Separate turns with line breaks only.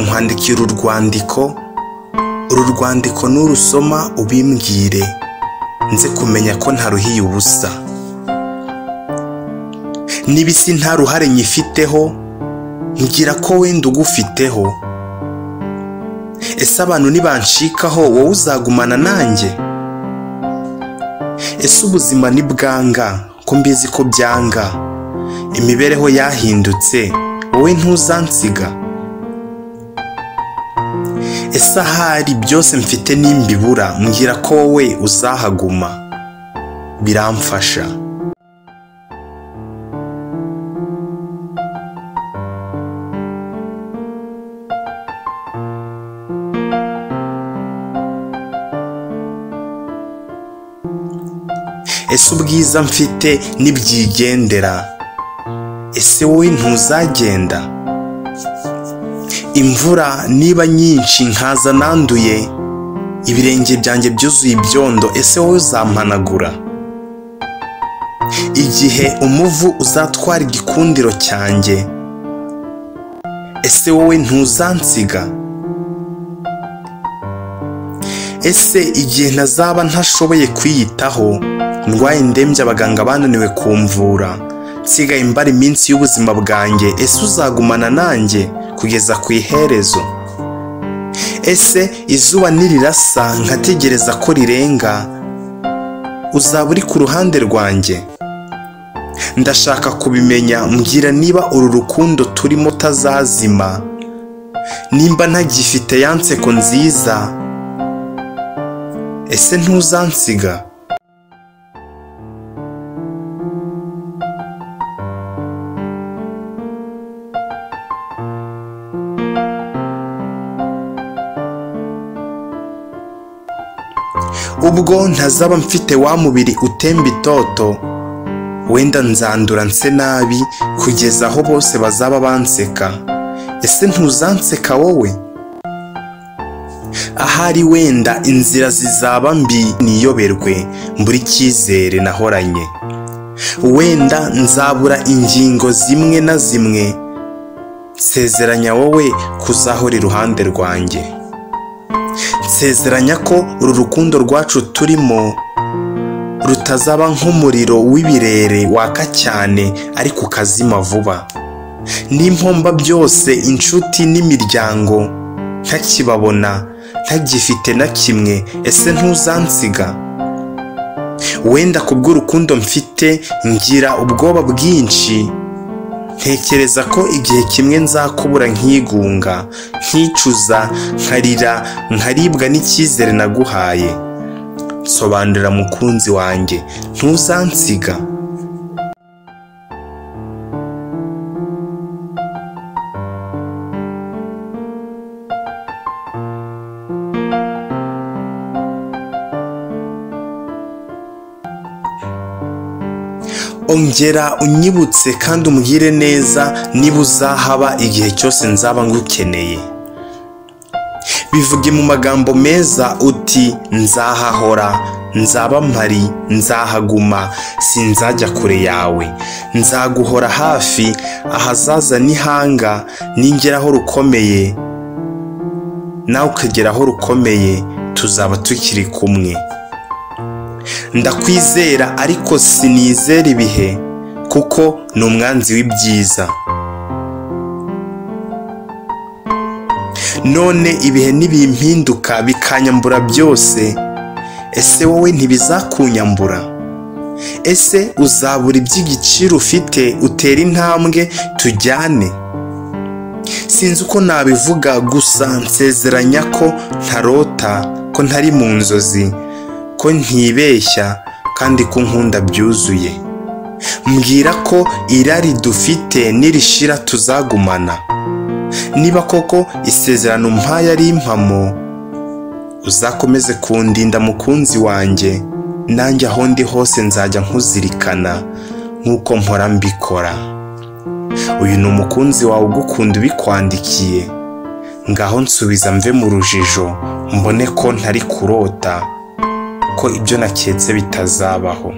nkwandikira uru rwandiko nurusoma ubimbwire nze kumenya ko ntaruhiye ubusa. Nibisi nta ruhare nyifiteho ngira ko wenda ugufiteho. Ese abantu nibanshikaho wowe uzagumana nanjye? Ese ubuzima ni bwanga ko mbizi ko byanga, imibereho yahindutse wowe ntuzansiga? Ese ahari byose mfite nimbibura mbwira ko wowe uzahaguma, biramfasha. Ese ubwiza mfite nibyigendera, ese wowe ntuzagenda? Imvura niba nyinshi nkaza nanduye, ibirenge byanjye byuzuye ibyondo, ese wowe uzampanagura? Igihe umuvu uzatwara igikundiro cyanjye, ese wowe ntuzansiga? Ese igihe ntazaba ntashoboye kwiyitaho, ndwaye ndembye abaganga bananiwe kumvura, nsigaye mbara iminsi y'ubuzima bwanjye, ese uzagumana nanjye kugeza ku iherezo? Ese izuba nirirasa nkategereza ko rirenga, uzaba uri ku ruhande rwanjye? Ndashaka kubimenya, mbwira niba uru rukundo turimo tazazima, nimba ntagifite ya nseko nziza, ese ntuzansiga? Ubwo ntazaba mfite wa mubiri utemba itoto, wenda nzandura nse nabi kugeza aho bose bazaba banseka, ese ntuzanseka wowe? Ahari wenda inzira zizaba mbi niyoberwe mbura icyizere nahoranye, wenda nzabura ingingo zimwe na zimwe, nsezeranya wowe kuzahora iruhande rwanjye. Nsezeranya ko uru rukundo rwacu turimo rutazaba nk'umuriro w'ibirere waka cyane ariko ukazima vuba. N'impomba byose, inshuti n'imiryango ntakibabona, ntagifite na kimwe, ese ntuzansiga? Wenda kubw'urukundo mfite ngira ubwoba bwinshi, ntekereza ko igihe kimwe nzakubura nkigunga, nkicuza, nkarira, nkaribwa n'icyizere naguhaye. Sobanurira mukunzi wanjye, ntuzansiga? Ongera unyibutse kandi umbwire neza niba uzahaba igihe cyose nzaba ngukeneye. Bivuge mu magambo meza uti nzahahora, nzaba mpari, nzahaguma, sinzajya kure yawe, nzaguhora hafi, ahazaza n'ihanga, ningeraho rukomeye nawe ukageraho rukomeye, tuzaba tukiri kumwe. Ndakwizera ariko sinizera ibihe, kuko ni umwanzi w'ibyiza. None ibihe nibimpinduka bikanyambura byose, ese wowe ntibizakunyambura? Ese uzabura iby'igiciro ufite utera intambwe tujyane? Sinzi uko nabivuga, gusa nsezeranya ko ntarota, ko ntari mu nzozi, ko ntibeshya kandi ko nkunda byuzuye. Mbwira ko irari dufite nirishira tuzagumana. Niba koko isezerano mpaye ari impamo, uzakomeze kundinda mukunzi wanjye, nanjye aho ndi hose nzajya nkuzirikana nk'uko mpora mbikora. Uyu ni umukunzi wawe ugukunda ubikwandikiye. Ngaho nsubiza mve mu rujijo, mbone ko ntari kurota, ko ibyo naketse bitazabaho.